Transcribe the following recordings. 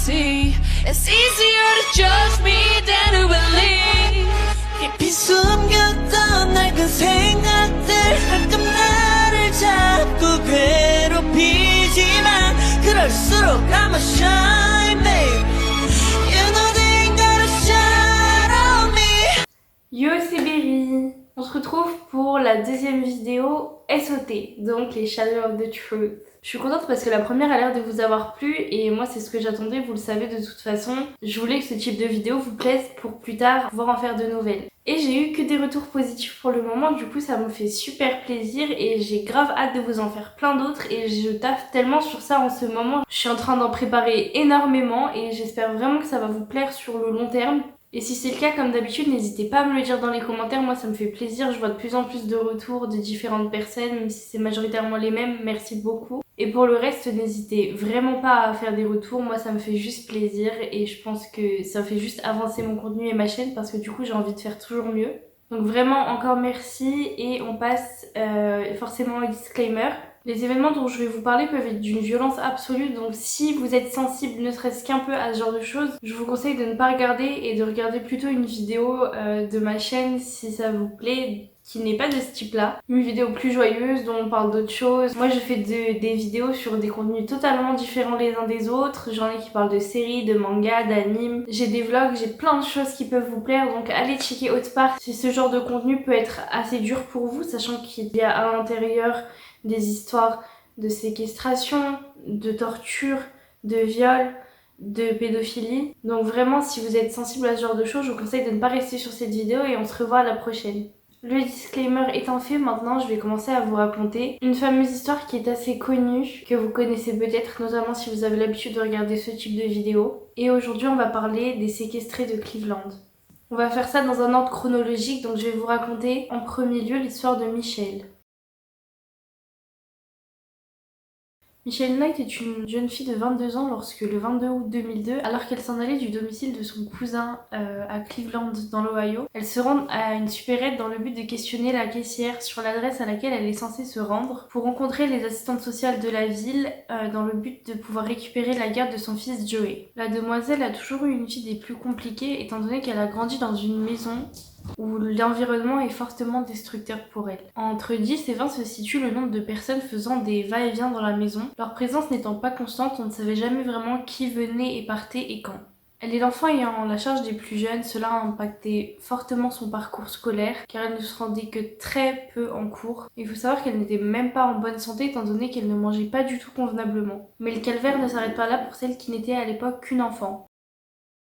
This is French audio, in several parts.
see. It's easier to judge me than to believe. 깊이 숨겼던 낡은 생각들 가끔 나를 자꾸 괴롭히지만 그럴수록 I'ma shine, babe. You know they ain't gotta shine on me. Yo, c'est Berry. On se retrouve pour la deuxième vidéo SOT, donc les Shadows of the Truth. Je suis contente parce que la première a l'air de vous avoir plu et moi c'est ce que j'attendais, vous le savez de toute façon. Je voulais que ce type de vidéo vous plaise pour plus tard pouvoir en faire de nouvelles. Et j'ai eu que des retours positifs pour le moment, du coup ça me fait super plaisir et j'ai grave hâte de vous en faire plein d'autres et je taffe tellement sur ça en ce moment. Je suis en train d'en préparer énormément et j'espère vraiment que ça va vous plaire sur le long terme. Et si c'est le cas, comme d'habitude, n'hésitez pas à me le dire dans les commentaires, moi ça me fait plaisir, je vois de plus en plus de retours de différentes personnes, même si c'est majoritairement les mêmes, merci beaucoup. Et pour le reste, n'hésitez vraiment pas à faire des retours, moi ça me fait juste plaisir et je pense que ça fait juste avancer mon contenu et ma chaîne parce que du coup j'ai envie de faire toujours mieux. Donc vraiment encore merci et on passe forcément au disclaimer. Les événements dont je vais vous parler peuvent être d'une violence absolue, donc si vous êtes sensible ne serait-ce qu'un peu à ce genre de choses, je vous conseille de ne pas regarder et de regarder plutôt une vidéo de ma chaîne si ça vous plaît, qui n'est pas de ce type-là. Une vidéo plus joyeuse dont on parle d'autres choses. Moi je fais des vidéos sur des contenus totalement différents les uns des autres, j'en ai qui parlent de séries, de mangas, d'animes, j'ai des vlogs, j'ai plein de choses qui peuvent vous plaire, donc allez checker autre part si ce genre de contenu peut être assez dur pour vous, sachant qu'il y a à l'intérieur des histoires de séquestration, de torture, de viol, de pédophilie. Donc vraiment, si vous êtes sensible à ce genre de choses, je vous conseille de ne pas rester sur cette vidéo et on se revoit à la prochaine. Le disclaimer étant fait, maintenant je vais commencer à vous raconter une fameuse histoire qui est assez connue, que vous connaissez peut-être, notamment si vous avez l'habitude de regarder ce type de vidéo. Et aujourd'hui on va parler des séquestrés de Cleveland. On va faire ça dans un ordre chronologique, donc je vais vous raconter en premier lieu l'histoire de Michelle. Michelle Knight est une jeune fille de 22 ans lorsque le 22 août 2002, alors qu'elle s'en allait du domicile de son cousin à Cleveland dans l'Ohio, elle se rend à une supérette dans le but de questionner la caissière sur l'adresse à laquelle elle est censée se rendre pour rencontrer les assistantes sociales de la ville dans le but de pouvoir récupérer la garde de son fils Joey. La demoiselle a toujours eu une vie des plus compliquées étant donné qu'elle a grandi dans une maison où l'environnement est fortement destructeur pour elle. Entre 10 et 20 se situe le nombre de personnes faisant des va-et-vient dans la maison. Leur présence n'étant pas constante, on ne savait jamais vraiment qui venait et partait et quand. Elle est l'enfant ayant la charge des plus jeunes, cela a impacté fortement son parcours scolaire car elle ne se rendait que très peu en cours. Il faut savoir qu'elle n'était même pas en bonne santé étant donné qu'elle ne mangeait pas du tout convenablement. Mais le calvaire ne s'arrête pas là pour celle qui n'était à l'époque qu'une enfant.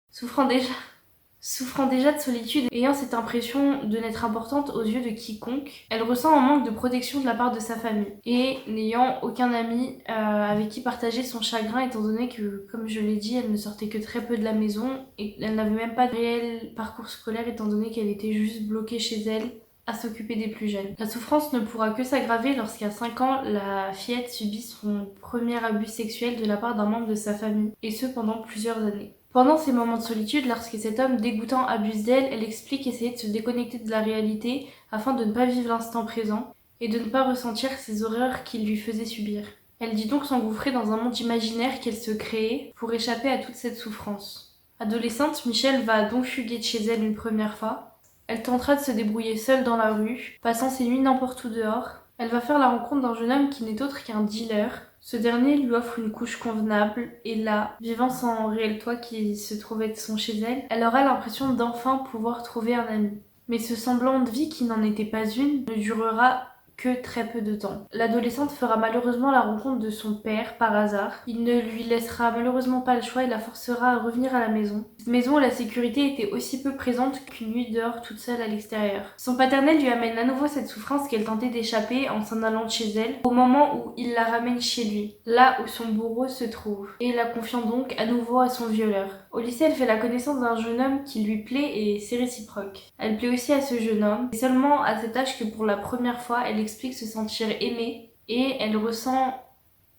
Souffrant déjà de solitude, ayant cette impression de n'être importante aux yeux de quiconque, elle ressent un manque de protection de la part de sa famille et n'ayant aucun ami avec qui partager son chagrin étant donné que, comme je l'ai dit, elle ne sortait que très peu de la maison et elle n'avait même pas de réel parcours scolaire étant donné qu'elle était juste bloquée chez elle à s'occuper des plus jeunes. La souffrance ne pourra que s'aggraver lorsqu'à 5 ans, la fillette subit son premier abus sexuel de la part d'un membre de sa famille, et ce pendant plusieurs années. Pendant ces moments de solitude, lorsque cet homme dégoûtant abuse d'elle, elle explique essayer de se déconnecter de la réalité afin de ne pas vivre l'instant présent et de ne pas ressentir ces horreurs qu'il lui faisait subir. Elle dit donc s'engouffrer dans un monde imaginaire qu'elle se créait pour échapper à toute cette souffrance. Adolescente, Michelle va donc fuguer de chez elle une première fois. Elle tentera de se débrouiller seule dans la rue, passant ses nuits n'importe où dehors. Elle va faire la rencontre d'un jeune homme qui n'est autre qu'un dealer. Ce dernier lui offre une couche convenable et là, vivant sans réel toit qui se trouvait son chez elle, elle aura l'impression d'enfin pouvoir trouver un ami. Mais ce semblant de vie qui n'en était pas une ne durera que très peu de temps. L'adolescente fera malheureusement la rencontre de son père par hasard. Il ne lui laissera malheureusement pas le choix et la forcera à revenir à la maison. Cette maison où la sécurité était aussi peu présente qu'une nuit dehors toute seule à l'extérieur. Son paternel lui amène à nouveau cette souffrance qu'elle tentait d'échapper en s'en allant de chez elle, au moment où il la ramène chez lui, là où son bourreau se trouve, et la confiant donc à nouveau à son violeur. Au lycée, elle fait la connaissance d'un jeune homme qui lui plaît et c'est réciproque. Elle plaît aussi à ce jeune homme, c'est seulement à cet âge que pour la première fois, elle explique se sentir aimée et elle ressent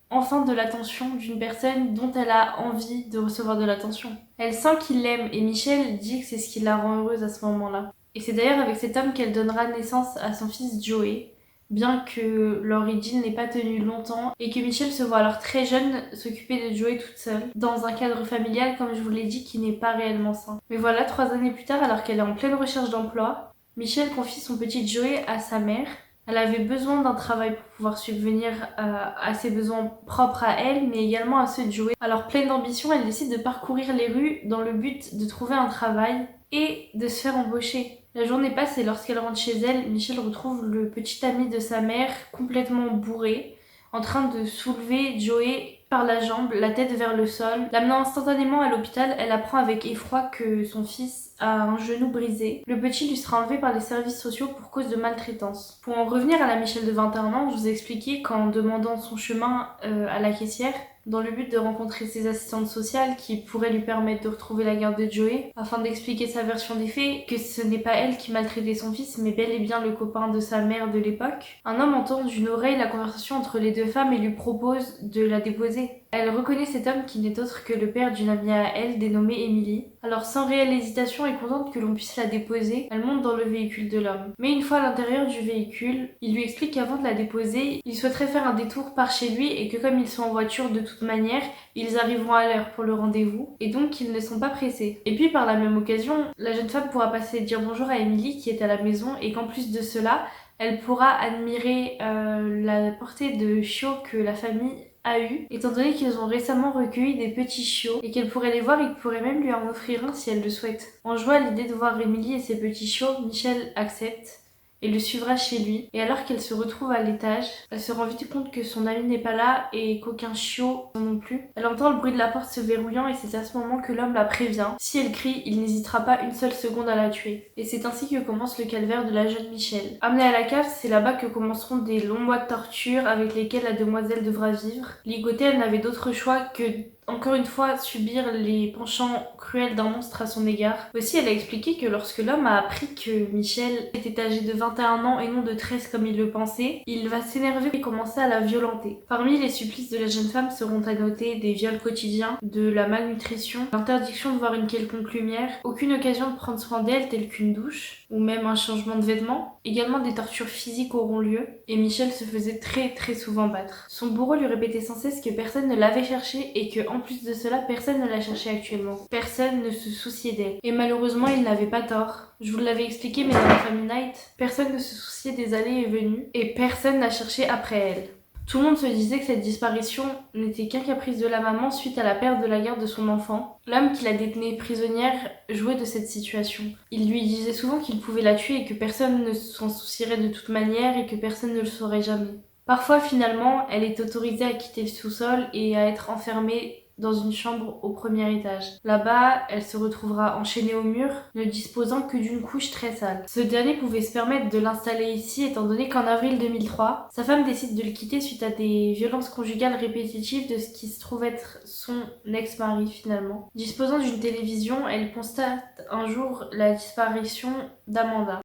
enfin de l'attention d'une personne dont elle a envie de recevoir de l'attention. Elle sent qu'il l'aime et Michelle dit que c'est ce qui la rend heureuse à ce moment-là. Et c'est d'ailleurs avec cet homme qu'elle donnera naissance à son fils Joey, bien que leur idylle n'ait pas tenu longtemps et que Michelle se voit alors très jeune s'occuper de Joey toute seule, dans un cadre familial, comme je vous l'ai dit, qui n'est pas réellement sain. Mais voilà, 3 années plus tard, alors qu'elle est en pleine recherche d'emploi, Michelle confie son petit Joey à sa mère. Elle avait besoin d'un travail pour pouvoir subvenir à ses besoins propres à elle, mais également à ceux de Joey. Alors pleine d'ambition, elle décide de parcourir les rues dans le but de trouver un travail et de se faire embaucher. La journée passe et lorsqu'elle rentre chez elle, Michelle retrouve le petit ami de sa mère complètement bourré, en train de soulever Joey par la jambe, la tête vers le sol. L'amenant instantanément à l'hôpital, elle apprend avec effroi que son fils a un genou brisé. Le petit lui sera enlevé par les services sociaux pour cause de maltraitance. Pour en revenir à la Michelle de 21 ans, je vous ai expliqué qu'en demandant son chemin à la caissière, dans le but de rencontrer ses assistantes sociales qui pourraient lui permettre de retrouver la garde de Joey, afin d'expliquer sa version des faits, que ce n'est pas elle qui maltraitait son fils, mais bel et bien le copain de sa mère de l'époque. Un homme entend d'une oreille la conversation entre les deux femmes et lui propose de la déposer. Elle reconnaît cet homme qui n'est autre que le père d'une amie à elle, dénommée Emily. Alors sans réelle hésitation et contente que l'on puisse la déposer, elle monte dans le véhicule de l'homme. Mais une fois à l'intérieur du véhicule, il lui explique qu'avant de la déposer, il souhaiterait faire un détour par chez lui et que comme ils sont en voiture de toute manière, ils arriveront à l'heure pour le rendez-vous et donc ils ne sont pas pressés. Et puis par la même occasion, la jeune femme pourra passer dire bonjour à Emily qui est à la maison et qu'en plus de cela, elle pourra admirer la portée de chiots que la famille a eu, étant donné qu'ils ont récemment recueilli des petits chiots et qu'elle pourrait les voir et pourrait même lui en offrir un si elle le souhaite. En joie à l'idée de voir Emily et ses petits chiots, Michelle accepte et le suivra chez lui. Et alors qu'elle se retrouve à l'étage, elle se rend vite compte que son ami n'est pas là et qu'aucun chiot non plus. Elle entend le bruit de la porte se verrouillant et c'est à ce moment que l'homme la prévient. Si elle crie, il n'hésitera pas une seule seconde à la tuer. Et c'est ainsi que commence le calvaire de la jeune Michelle. Amenée à la cave, c'est là-bas que commenceront des longs mois de torture avec lesquels la demoiselle devra vivre. Ligotée, elle n'avait d'autre choix que encore une fois subir les penchants cruels d'un monstre à son égard. Aussi, elle a expliqué que lorsque l'homme a appris que Michelle était âgée de 21 ans et non de 13 comme il le pensait, il va s'énerver et commencer à la violenter. Parmi les supplices de la jeune femme seront à noter des viols quotidiens, de la malnutrition, l'interdiction de voir une quelconque lumière, aucune occasion de prendre soin d'elle telle qu'une douche, ou même un changement de vêtements. Également des tortures physiques auront lieu, et Michelle se faisait très souvent battre. Son bourreau lui répétait sans cesse que personne ne l'avait cherchée et que en plus de cela, personne ne la cherchait actuellement. Personne ne se souciait d'elle. Et malheureusement, il n'avait pas tort. Je vous l'avais expliqué, mais dans la famille Knight, personne ne se souciait des allées et venues, et personne n'a cherché après elle. Tout le monde se disait que cette disparition n'était qu'un caprice de la maman suite à la perte de la garde de son enfant. L'homme qui la détenait prisonnière jouait de cette situation. Il lui disait souvent qu'il pouvait la tuer et que personne ne s'en soucierait de toute manière et que personne ne le saurait jamais. Parfois, finalement, elle est autorisée à quitter le sous-sol et à être enfermée dans une chambre au premier étage. Là-bas, elle se retrouvera enchaînée au mur, ne disposant que d'une couche très sale. Ce dernier pouvait se permettre de l'installer ici étant donné qu'en avril 2003, sa femme décide de le quitter suite à des violences conjugales répétitives de ce qui se trouve être son ex-mari finalement. Disposant d'une télévision, elle constate un jour la disparition d'Amanda.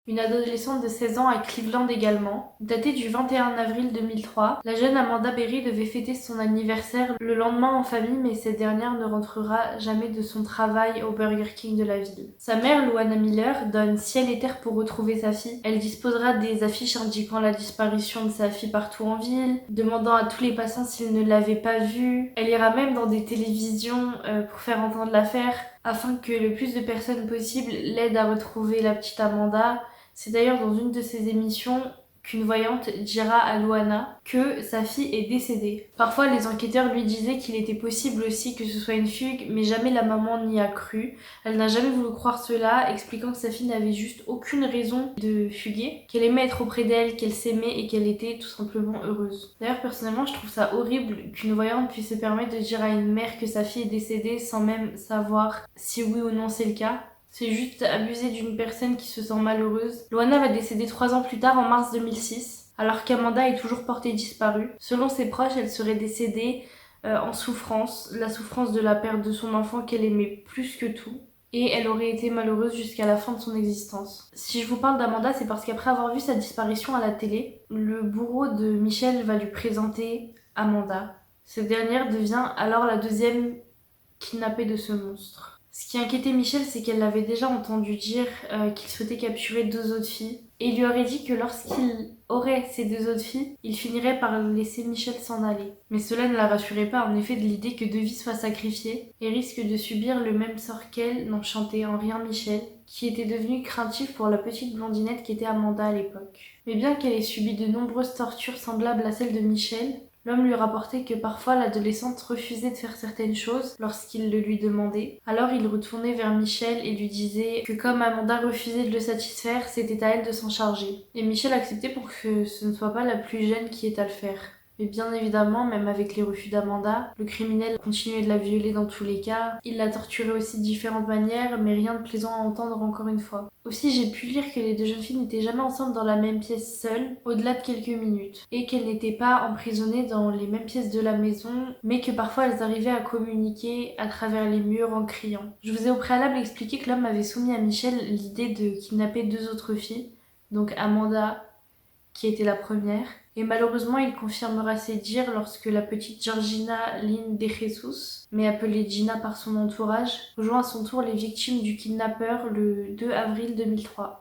Une adolescente de 16 ans à Cleveland également. Datée du 21 avril 2003, la jeune Amanda Berry devait fêter son anniversaire le lendemain en famille, mais cette dernière ne rentrera jamais de son travail au Burger King de la ville. Sa mère, Luana Miller, donne ciel et terre pour retrouver sa fille. Elle disposera des affiches indiquant la disparition de sa fille partout en ville, demandant à tous les passants s'ils ne l'avaient pas vue. Elle ira même dans des télévisions pour faire entendre l'affaire, afin que le plus de personnes possible l'aident à retrouver la petite Amanda. C'est d'ailleurs dans une de ces émissions qu'une voyante dira à Luana que sa fille est décédée. Parfois, les enquêteurs lui disaient qu'il était possible aussi que ce soit une fugue, mais jamais la maman n'y a cru. Elle n'a jamais voulu croire cela, expliquant que sa fille n'avait juste aucune raison de fuguer, qu'elle aimait être auprès d'elle, qu'elle s'aimait et qu'elle était tout simplement heureuse. D'ailleurs, personnellement, je trouve ça horrible qu'une voyante puisse se permettre de dire à une mère que sa fille est décédée sans même savoir si oui ou non c'est le cas. C'est juste abuser d'une personne qui se sent malheureuse. Luana va décéder 3 ans plus tard en mars 2006, alors qu'Amanda est toujours portée disparue. Selon ses proches, elle serait décédée en souffrance, la souffrance de la perte de son enfant qu'elle aimait plus que tout. Et elle aurait été malheureuse jusqu'à la fin de son existence. Si je vous parle d'Amanda, c'est parce qu'après avoir vu sa disparition à la télé, le bourreau de Michelle va lui présenter Amanda. Cette dernière devient alors la deuxième kidnappée de ce monstre. Ce qui inquiétait Michel, c'est qu'elle l'avait déjà entendu dire qu'il souhaitait capturer 2 autres filles. Et il lui aurait dit que lorsqu'il aurait ces 2 autres filles, il finirait par laisser Michel s'en aller. Mais cela ne la rassurait pas en effet de l'idée que 2 vies soient sacrifiées et risquent de subir le même sort qu'elle, n'enchantait en rien Michel, qui était devenu craintif pour la petite blondinette qui était Amanda à l'époque. Mais bien qu'elle ait subi de nombreuses tortures semblables à celles de Michel, l'homme lui rapportait que parfois l'adolescente refusait de faire certaines choses lorsqu'il le lui demandait. Alors il retournait vers Michel et lui disait que comme Amanda refusait de le satisfaire, c'était à elle de s'en charger. Et Michel acceptait pour que ce ne soit pas la plus jeune qui ait à le faire. Mais bien évidemment, même avec les refus d'Amanda, le criminel continuait de la violer dans tous les cas. Il la torturait aussi de différentes manières, mais rien de plaisant à entendre encore une fois. Aussi, j'ai pu lire que les 2 jeunes filles n'étaient jamais ensemble dans la même pièce seules, au-delà de quelques minutes, et qu'elles n'étaient pas emprisonnées dans les mêmes pièces de la maison, mais que parfois elles arrivaient à communiquer à travers les murs en criant. Je vous ai au préalable expliqué que l'homme avait soumis à Michel l'idée de kidnapper 2 autres filles, donc Amanda, qui était la première, et malheureusement il confirmera ses dires lorsque la petite Georgina Lynn de Jesus, mais appelée Gina par son entourage, rejoint à son tour les victimes du kidnappeur le 2 avril 2003.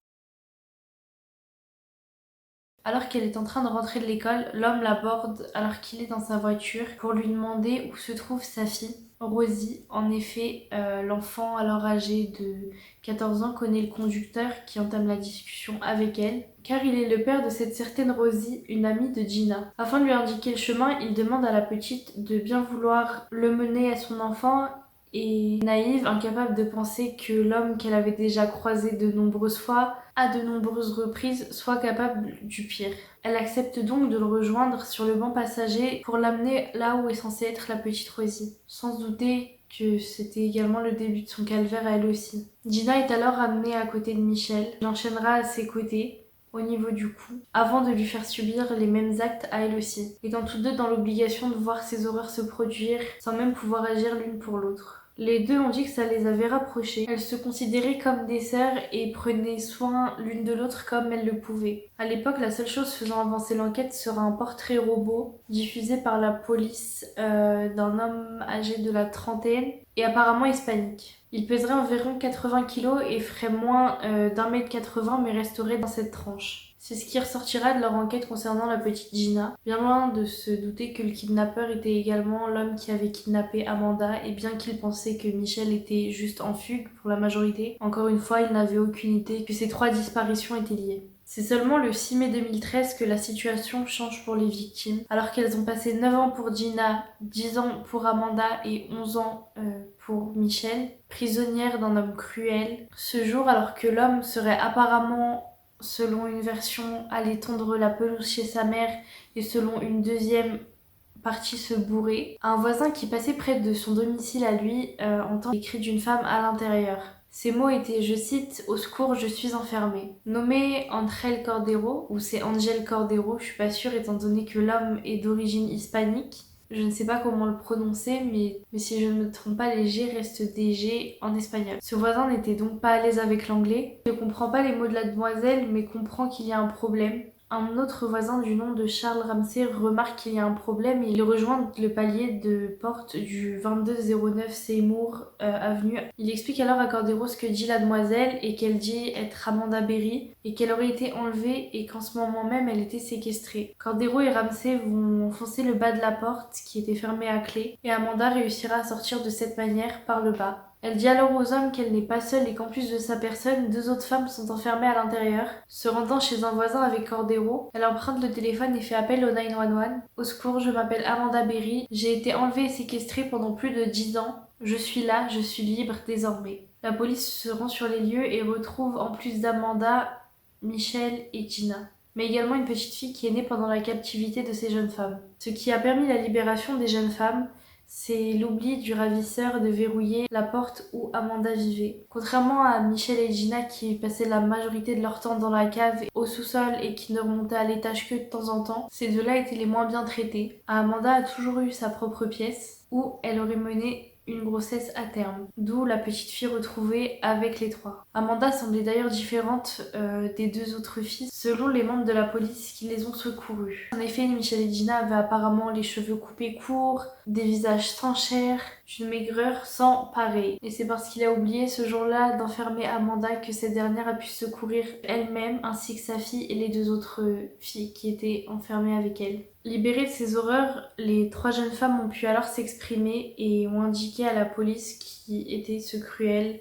Alors qu'elle est en train de rentrer de l'école, l'homme l'aborde alors qu'il est dans sa voiture pour lui demander où se trouve sa fille, Rosie. En effet, l'enfant alors âgé de 14 ans connaît le conducteur qui entame la discussion avec elle, car il est le père de cette certaine Rosie, une amie de Gina. Afin de lui indiquer le chemin, il demande à la petite de bien vouloir le mener à son enfant et naïve, incapable de penser que l'homme qu'elle avait déjà croisé de nombreuses fois, à de nombreuses reprises, soit capable du pire. Elle accepte donc de le rejoindre sur le banc passager pour l'amener là où est censée être la petite Rosie, sans douter que c'était également le début de son calvaire à elle aussi. Gina est alors amenée à côté de Michel, il enchaînera à ses côtés, au niveau du cou, avant de lui faire subir les mêmes actes à elle aussi, étant toutes deux dans l'obligation de voir ces horreurs se produire sans même pouvoir agir l'une pour l'autre. Les deux ont dit que ça les avait rapprochées. Elles se considéraient comme des sœurs et prenaient soin l'une de l'autre comme elles le pouvaient. À l'époque, la seule chose faisant avancer l'enquête sera un portrait robot diffusé par la police d'un homme âgé de la trentaine et apparemment hispanique. Il pèserait environ 80 kg et ferait moins d'1,80 m mais resterait dans cette tranche. C'est ce qui ressortira de leur enquête concernant la petite Gina, bien loin de se douter que le kidnappeur était également l'homme qui avait kidnappé Amanda, et bien qu'il pensait que Michel était juste en fugue pour la majorité, encore une fois il n'avait aucune idée que ces 3 disparitions étaient liées. C'est seulement le 6 mai 2013 que la situation change pour les victimes, alors qu'elles ont passé 9 ans pour Gina, 10 ans pour Amanda et 11 ans pour Michel, prisonnières d'un homme cruel. Ce jour, alors que l'homme serait apparemment, selon une version, allait tondre la pelouse chez sa mère et selon une deuxième partie se bourrer, un voisin qui passait près de son domicile à lui entend les cris d'une femme à l'intérieur. Ces mots étaient, je cite, « Au secours, je suis enfermée ». Nommé Angel Cordero, ou c'est Angel Cordero, je suis pas sûre étant donné que l'homme est d'origine hispanique. Je ne sais pas comment le prononcer, mais si je ne me trompe pas, les G restent des G en espagnol. Ce voisin n'était donc pas à l'aise avec l'anglais. Il ne comprend pas les mots de la demoiselle, mais comprend qu'il y a un problème. Un autre voisin du nom de Charles Ramsey remarque qu'il y a un problème et il rejoint le palier de porte du 2209 Seymour Avenue. Il explique alors à Cordero ce que dit la demoiselle et qu'elle dit être Amanda Berry et qu'elle aurait été enlevée et qu'en ce moment même elle était séquestrée. Cordero et Ramsey vont enfoncer le bas de la porte qui était fermée à clé et Amanda réussira à sortir de cette manière par le bas. Elle dit alors aux hommes qu'elle n'est pas seule et qu'en plus de sa personne, 2 autres femmes sont enfermées à l'intérieur. Se rendant chez un voisin avec Cordero, elle emprunte le téléphone et fait appel au 911. Au secours, je m'appelle Amanda Berry, j'ai été enlevée et séquestrée pendant plus de 10 ans. Je suis là, je suis libre désormais. La police se rend sur les lieux et retrouve en plus d'Amanda, Michel et Gina, mais également une petite fille qui est née pendant la captivité de ces jeunes femmes. Ce qui a permis la libération des jeunes femmes, c'est l'oubli du ravisseur de verrouiller la porte où Amanda vivait. Contrairement à Michel et Gina qui passaient la majorité de leur temps dans la cave au sous-sol et qui ne remontaient à l'étage que de temps en temps, ces deux-là étaient les moins bien traités. Amanda a toujours eu sa propre pièce où elle aurait mené une grossesse à terme, d'où la petite fille retrouvée avec les trois. Amanda semblait d'ailleurs différente des deux autres filles selon les membres de la police qui les ont secourues. En effet, Michelle et Gina avaient apparemment les cheveux coupés courts, des visages sans chair, une maigreur sans pareil. Et c'est parce qu'il a oublié ce jour-là d'enfermer Amanda que cette dernière a pu secourir elle-même ainsi que sa fille et les deux autres filles qui étaient enfermées avec elle. Libérées de ces horreurs, les trois jeunes femmes ont pu alors s'exprimer et ont indiqué à la police qui était ce cruel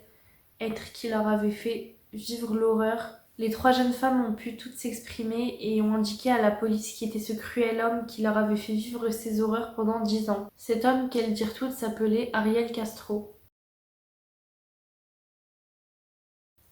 être qui leur avait fait vivre l'horreur. Les trois jeunes femmes ont pu toutes s'exprimer et ont indiqué à la police qui était ce cruel homme qui leur avait fait vivre ces horreurs pendant 10 ans. Cet homme, qu'elles dirent toutes, s'appelait Ariel Castro.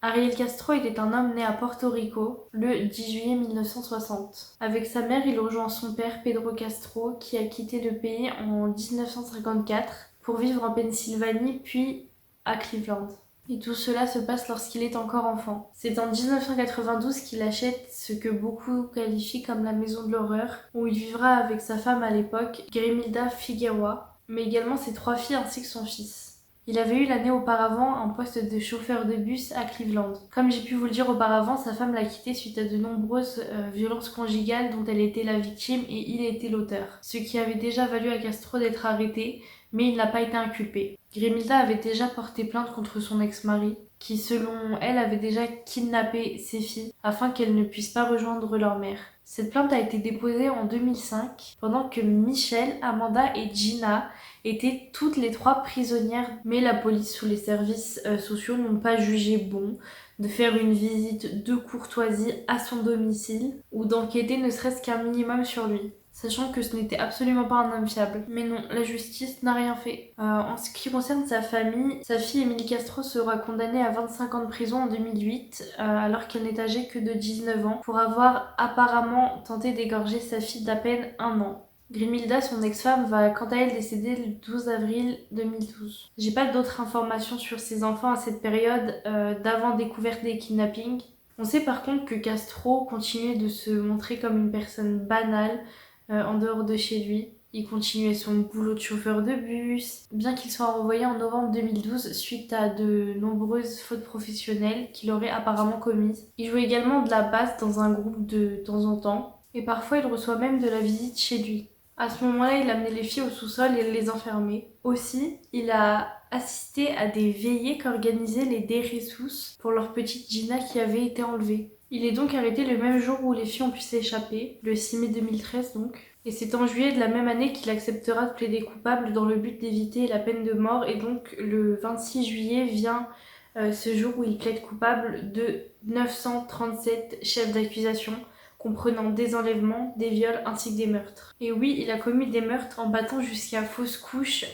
Ariel Castro était un homme né à Porto Rico le 10 juillet 1960. Avec sa mère, il rejoint son père Pedro Castro qui a quitté le pays en 1954 pour vivre en Pennsylvanie puis à Cleveland. Et tout cela se passe lorsqu'il est encore enfant. C'est en 1992 qu'il achète ce que beaucoup qualifient comme la maison de l'horreur, où il vivra avec sa femme à l'époque, Grimilda Figueroa, mais également ses trois filles ainsi que son fils. Il avait eu l'année auparavant un poste de chauffeur de bus à Cleveland. Comme j'ai pu vous le dire auparavant, sa femme l'a quitté suite à de nombreuses violences conjugales dont elle était la victime et il était l'auteur. Ce qui avait déjà valu à Castro d'être arrêté, mais il n'a pas été inculpé. Grimilda avait déjà porté plainte contre son ex-mari, qui selon elle avait déjà kidnappé ses filles afin qu'elles ne puissent pas rejoindre leur mère. Cette plainte a été déposée en 2005, pendant que Michelle, Amanda et Gina étaient toutes les trois prisonnières, mais la police ou les services sociaux n'ont pas jugé bon de faire une visite de courtoisie à son domicile ou d'enquêter ne serait-ce qu'un minimum sur lui. Sachant que ce n'était absolument pas un homme fiable. Mais non, la justice n'a rien fait. En ce qui concerne sa famille, sa fille Emily Castro sera condamnée à 25 ans de prison en 2008, alors qu'elle n'est âgée que de 19 ans, pour avoir apparemment tenté d'égorger sa fille d'à peine 1 an. Grimilda, son ex-femme, va quant à elle décéder le 12 avril 2012. J'ai pas d'autres informations sur ses enfants à cette période d'avant découverte des kidnappings. On sait par contre que Castro continuait de se montrer comme une personne banale, en dehors de chez lui. Il continuait son boulot de chauffeur de bus, bien qu'il soit renvoyé en novembre 2012 suite à de nombreuses fautes professionnelles qu'il aurait apparemment commises. Il jouait également de la basse dans un groupe de temps en temps, et parfois il reçoit même de la visite chez lui. À ce moment-là, il amenait les filles au sous-sol et les enfermait. Aussi, il a assisté à des veillées qu'organisaient les Deressus pour leur petite Gina qui avait été enlevée. Il est donc arrêté le même jour où les filles ont pu s'échapper, le 6 mai 2013 donc. Et c'est en juillet de la même année qu'il acceptera de plaider coupable dans le but d'éviter la peine de mort. Et donc le 26 juillet vient ce jour où il plaide coupable de 937 chefs d'accusation, comprenant des enlèvements, des viols ainsi que des meurtres. Et oui, il a commis des meurtres en battant jusqu'à fausse couche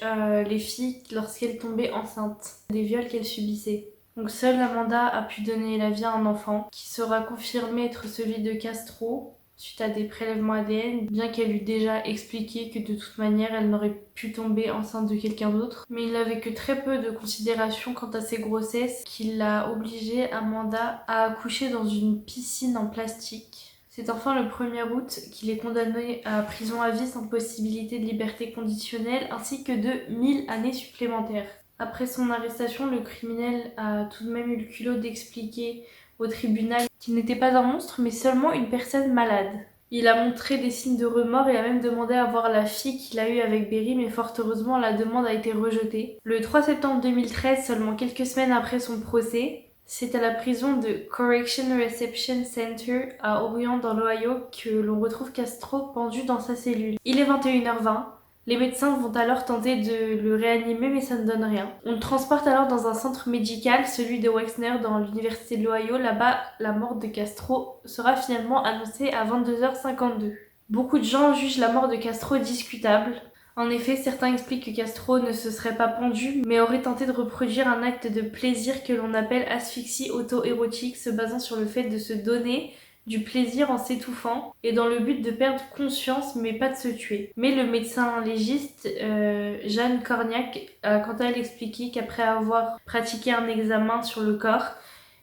les filles lorsqu'elles tombaient enceintes, des viols qu'elles subissaient. Donc seule Amanda a pu donner la vie à un enfant qui sera confirmé être celui de Castro suite à des prélèvements ADN, bien qu'elle eût déjà expliqué que de toute manière elle n'aurait pu tomber enceinte de quelqu'un d'autre. Mais il n'avait que très peu de considération quant à ses grossesses, qu'il a obligé Amanda à accoucher dans une piscine en plastique. C'est enfin le 1er août qu'il est condamné à prison à vie sans possibilité de liberté conditionnelle ainsi que de 1000 années supplémentaires. Après son arrestation, le criminel a tout de même eu le culot d'expliquer au tribunal qu'il n'était pas un monstre, mais seulement une personne malade. Il a montré des signes de remords et a même demandé à voir la fille qu'il a eue avec Berry, mais fort heureusement, la demande a été rejetée. Le 3 septembre 2013, seulement quelques semaines après son procès, c'est à la prison de Correction Reception Center à Orion dans l'Ohio que l'on retrouve Castro pendu dans sa cellule. Il est 21h20. Les médecins vont alors tenter de le réanimer mais ça ne donne rien. On le transporte alors dans un centre médical, celui de Wexner dans l'université de l'Ohio. Là-bas, la mort de Castro sera finalement annoncée à 22h52. Beaucoup de gens jugent la mort de Castro discutable. En effet, certains expliquent que Castro ne se serait pas pendu, mais aurait tenté de reproduire un acte de plaisir que l'on appelle asphyxie auto-érotique, se basant sur le fait de se donner du plaisir en s'étouffant et dans le but de perdre conscience mais pas de se tuer. Mais le médecin légiste Jeanne Corniak a quant à elle expliqué qu'après avoir pratiqué un examen sur le corps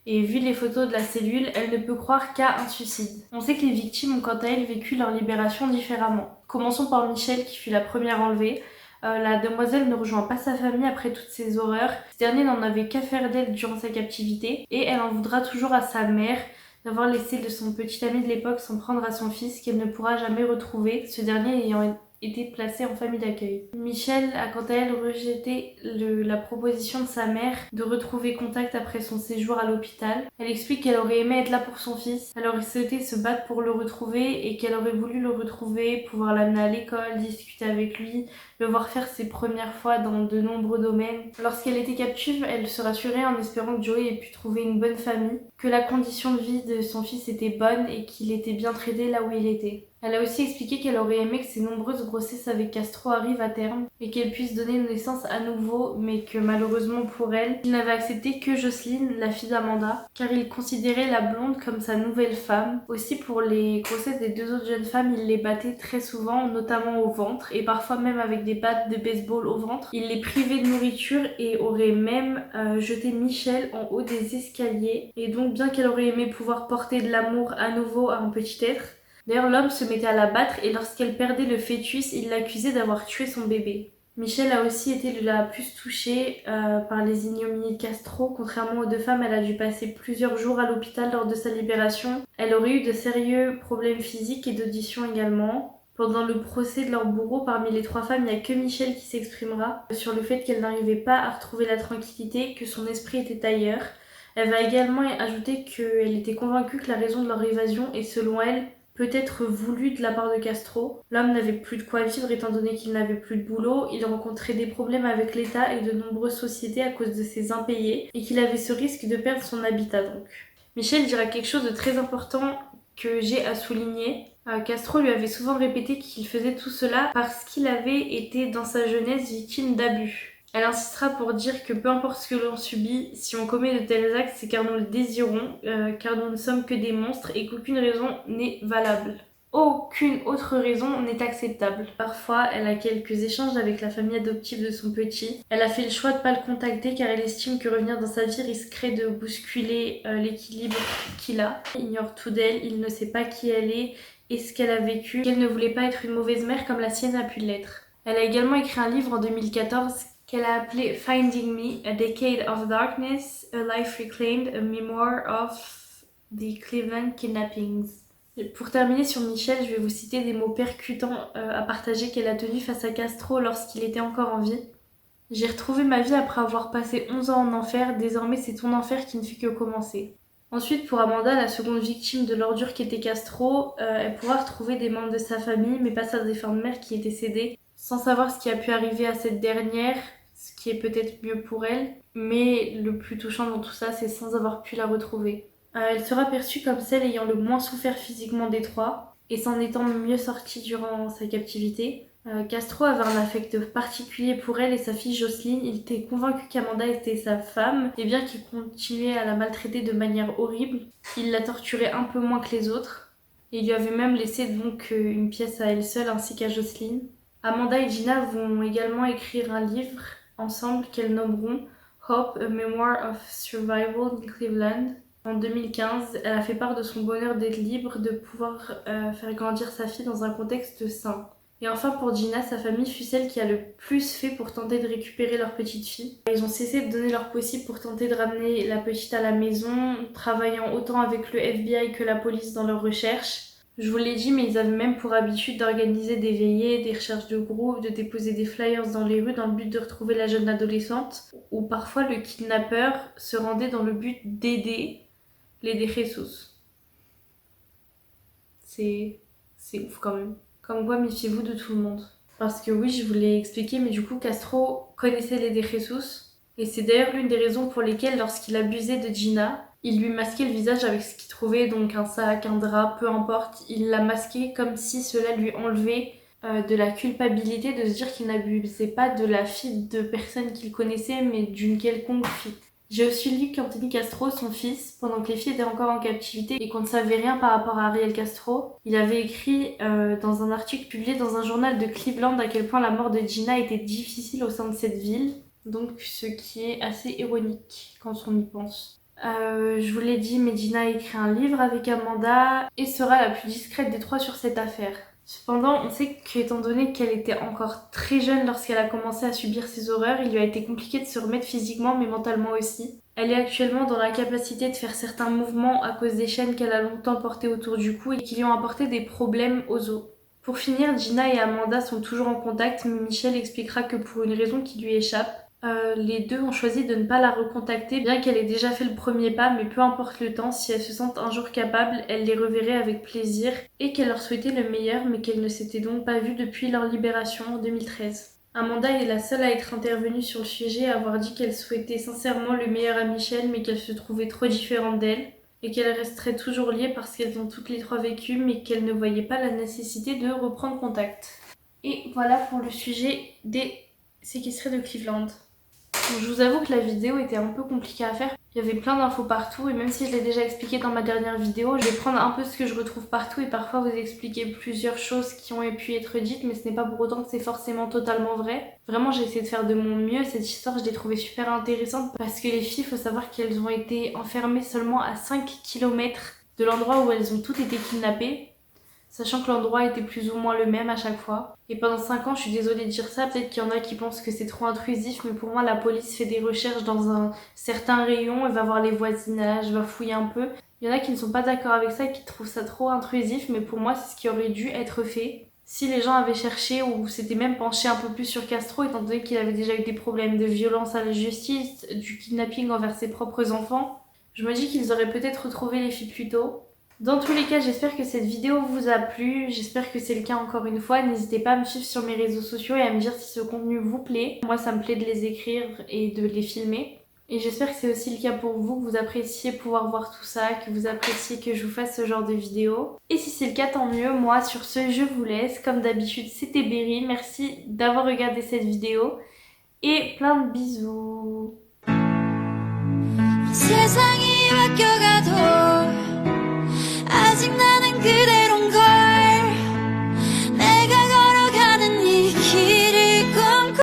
et vu les photos de la cellule, elle ne peut croire qu'à un suicide. On sait que les victimes ont quant à elles vécu leur libération différemment. Commençons par Michelle qui fut la première enlevée. La demoiselle ne rejoint pas sa famille après toutes ces horreurs. Ce dernier n'en avait qu'à faire d'elle durant sa captivité et elle en voudra toujours à sa mère d'avoir laissé de son petit ami de l'époque s'en prendre à son fils qu'elle ne pourra jamais retrouver, ce dernier ayant été placé en famille d'accueil. Michelle a quant à elle rejeté la proposition de sa mère de retrouver contact après son séjour à l'hôpital. Elle explique qu'elle aurait aimé être là pour son fils, elle aurait souhaité se battre pour le retrouver et qu'elle aurait voulu le retrouver, pouvoir l'amener à l'école, discuter avec lui, le voir faire ses premières fois dans de nombreux domaines. Lorsqu'elle était captive, elle se rassurait en espérant que Joey ait pu trouver une bonne famille, que la condition de vie de son fils était bonne et qu'il était bien traité là où il était. Elle a aussi expliqué qu'elle aurait aimé que ses nombreuses grossesses avec Castro arrivent à terme et qu'elle puisse donner naissance à nouveau, mais que malheureusement pour elle, il n'avait accepté que Jocelyne, la fille d'Amanda, car il considérait la blonde comme sa nouvelle femme. Aussi pour les grossesses des deux autres jeunes femmes, il les battait très souvent, notamment au ventre, et parfois même avec des battes de baseball au ventre. Il les privait de nourriture et aurait même jeté Michelle en haut des escaliers. Et donc bien qu'elle aurait aimé pouvoir porter de l'amour à nouveau à un petit être, d'ailleurs, l'homme se mettait à la battre et lorsqu'elle perdait le fœtus, il l'accusait d'avoir tué son bébé. Michelle a aussi été la plus touchée par les ignominies de Castro. Contrairement aux deux femmes, elle a dû passer plusieurs jours à l'hôpital lors de sa libération. Elle aurait eu de sérieux problèmes physiques et d'audition également. Pendant le procès de leur bourreau, parmi les trois femmes, il n'y a que Michelle qui s'exprimera sur le fait qu'elle n'arrivait pas à retrouver la tranquillité, que son esprit était ailleurs. Elle va également ajouter qu'elle était convaincue que la raison de leur évasion est, selon elle, peut-être voulu de la part de Castro. L'homme n'avait plus de quoi vivre étant donné qu'il n'avait plus de boulot, il rencontrait des problèmes avec l'État et de nombreuses sociétés à cause de ses impayés, et qu'il avait ce risque de perdre son habitat donc. Michel dira quelque chose de très important que j'ai à souligner. Castro lui avait souvent répété qu'il faisait tout cela parce qu'il avait été dans sa jeunesse victime d'abus. Elle insistera pour dire que peu importe ce que l'on subit, si on commet de tels actes, c'est car nous le désirons, car nous ne sommes que des monstres et qu'aucune raison n'est valable. Aucune autre raison n'est acceptable. Parfois, elle a quelques échanges avec la famille adoptive de son petit. Elle a fait le choix de ne pas le contacter car elle estime que revenir dans sa vie risquerait de bousculer l'équilibre qu'il a. Il ignore tout d'elle, il ne sait pas qui elle est et ce qu'elle a vécu, qu'elle ne voulait pas être une mauvaise mère comme la sienne a pu l'être. Elle a également écrit un livre en 2014 qu'elle a appelé Finding Me, A Decade of Darkness, A Life Reclaimed, A Memoir of the Cleveland Kidnappings. Et pour terminer sur Michelle, je vais vous citer des mots percutants à partager qu'elle a tenus face à Castro lorsqu'il était encore en vie. J'ai retrouvé ma vie après avoir passé 11 ans en enfer, désormais c'est ton enfer qui ne fait que commencer. Ensuite, pour Amanda, la seconde victime de l'ordure qu'était Castro, elle pourra retrouver des membres de sa famille, mais pas sa défunte mère qui est décédée, sans savoir ce qui a pu arriver à cette dernière, ce qui est peut-être mieux pour elle, mais le plus touchant dans tout ça, c'est sans avoir pu la retrouver. Elle sera perçue comme celle ayant le moins souffert physiquement des trois, et s'en étant mieux sortie durant sa captivité. Castro avait un affect particulier pour elle et sa fille Jocelyne. Il était convaincu qu'Amanda était sa femme, et bien qu'il continuait à la maltraiter de manière horrible, il la torturait un peu moins que les autres. Et il lui avait même laissé donc une pièce à elle seule ainsi qu'à Jocelyne. Amanda et Gina vont également écrire un livre ensemble qu'elles nommeront Hope, A Memoir of Survival in Cleveland. En 2015, elle a fait part de son bonheur d'être libre, de pouvoir faire grandir sa fille dans un contexte sain. Et enfin pour Gina, sa famille fut celle qui a le plus fait pour tenter de récupérer leur petite fille. Ils ont cessé de donner leur possible pour tenter de ramener la petite à la maison, travaillant autant avec le FBI que la police dans leurs recherches. Je vous l'ai dit, mais ils avaient même pour habitude d'organiser des veillées, des recherches de groupe, de déposer des flyers dans les rues dans le but de retrouver la jeune adolescente, ou parfois le kidnappeur se rendait dans le but d'aider les de Jesus. C'est ouf quand même. Comme quoi, méfiez-vous de tout le monde. Parce que oui, je vous l'ai expliqué, mais du coup, Castro connaissait les de Jesus. Et c'est d'ailleurs l'une des raisons pour lesquelles, lorsqu'il abusait de Gina, il lui masquait le visage avec ce qu'il trouvait, donc un sac, un drap, peu importe. Il l'a masqué comme si cela lui enlevait de la culpabilité de se dire qu'il n'abusait pas de la fille de personne qu'il connaissait, mais d'une quelconque fille. J'ai aussi lu qu'Anthony Castro, son fils, pendant que les filles étaient encore en captivité et qu'on ne savait rien par rapport à Ariel Castro, il avait écrit dans un article publié dans un journal de Cleveland à quel point la mort de Gina était difficile au sein de cette ville, donc ce qui est assez ironique quand on y pense. Je vous l'ai dit, mais Gina a écrit un livre avec Amanda et sera la plus discrète des trois sur cette affaire. Cependant, on sait qu'étant donné qu'elle était encore très jeune lorsqu'elle a commencé à subir ces horreurs, il lui a été compliqué de se remettre physiquement mais mentalement aussi. Elle est actuellement dans l'incapacité de faire certains mouvements à cause des chaînes qu'elle a longtemps portées autour du cou et qui lui ont apporté des problèmes aux os. Pour finir, Gina et Amanda sont toujours en contact, mais Michel expliquera que pour une raison qui lui échappe, les deux ont choisi de ne pas la recontacter, bien qu'elle ait déjà fait le premier pas, mais peu importe le temps, si elles se sentent un jour capables, elle les reverrait avec plaisir, et qu'elle leur souhaitait le meilleur, mais qu'elles ne s'étaient donc pas vues depuis leur libération en 2013. Amanda est la seule à être intervenue sur le sujet, à avoir dit qu'elle souhaitait sincèrement le meilleur à Michel, mais qu'elle se trouvait trop différente d'elle, et qu'elles resteraient toujours liées parce qu'elles ont toutes les trois vécu, mais qu'elles ne voyaient pas la nécessité de reprendre contact. Et voilà pour le sujet des séquestrés de Cleveland. Donc, je vous avoue que la vidéo était un peu compliquée à faire. Il y avait plein d'infos partout et même si je l'ai déjà expliqué dans ma dernière vidéo, je vais prendre un peu ce que je retrouve partout et parfois vous expliquer plusieurs choses qui ont pu être dites, mais ce n'est pas pour autant que c'est forcément totalement vrai. Vraiment, j'ai essayé de faire de mon mieux. Cette histoire, je l'ai trouvée super intéressante parce que les filles, il faut savoir qu'elles ont été enfermées seulement à 5 km de l'endroit où elles ont toutes été kidnappées, sachant que l'endroit était plus ou moins le même à chaque fois. Et pendant 5 ans, je suis désolée de dire ça, peut-être qu'il y en a qui pensent que c'est trop intrusif, mais pour moi, la police fait des recherches dans un certain rayon, elle va voir les voisinages, va fouiller un peu. Il y en a qui ne sont pas d'accord avec ça et qui trouvent ça trop intrusif, mais pour moi, c'est ce qui aurait dû être fait. Si les gens avaient cherché ou s'étaient même penchés un peu plus sur Castro, étant donné qu'il avait déjà eu des problèmes de violence à la justice, du kidnapping envers ses propres enfants, je me dis qu'ils auraient peut-être retrouvé les filles plus tôt. Dans tous les cas, j'espère que cette vidéo vous a plu, j'espère que c'est le cas encore une fois. N'hésitez pas à me suivre sur mes réseaux sociaux et à me dire si ce contenu vous plaît. Moi, ça me plaît de les écrire et de les filmer. Et j'espère que c'est aussi le cas pour vous, que vous appréciez pouvoir voir tout ça, que vous appréciez que je vous fasse ce genre de vidéo. Et si c'est le cas, tant mieux. Moi, sur ce, je vous laisse. Comme d'habitude, c'était Berry. Merci d'avoir regardé cette vidéo. Et plein de bisous. 세상이 바뀌어가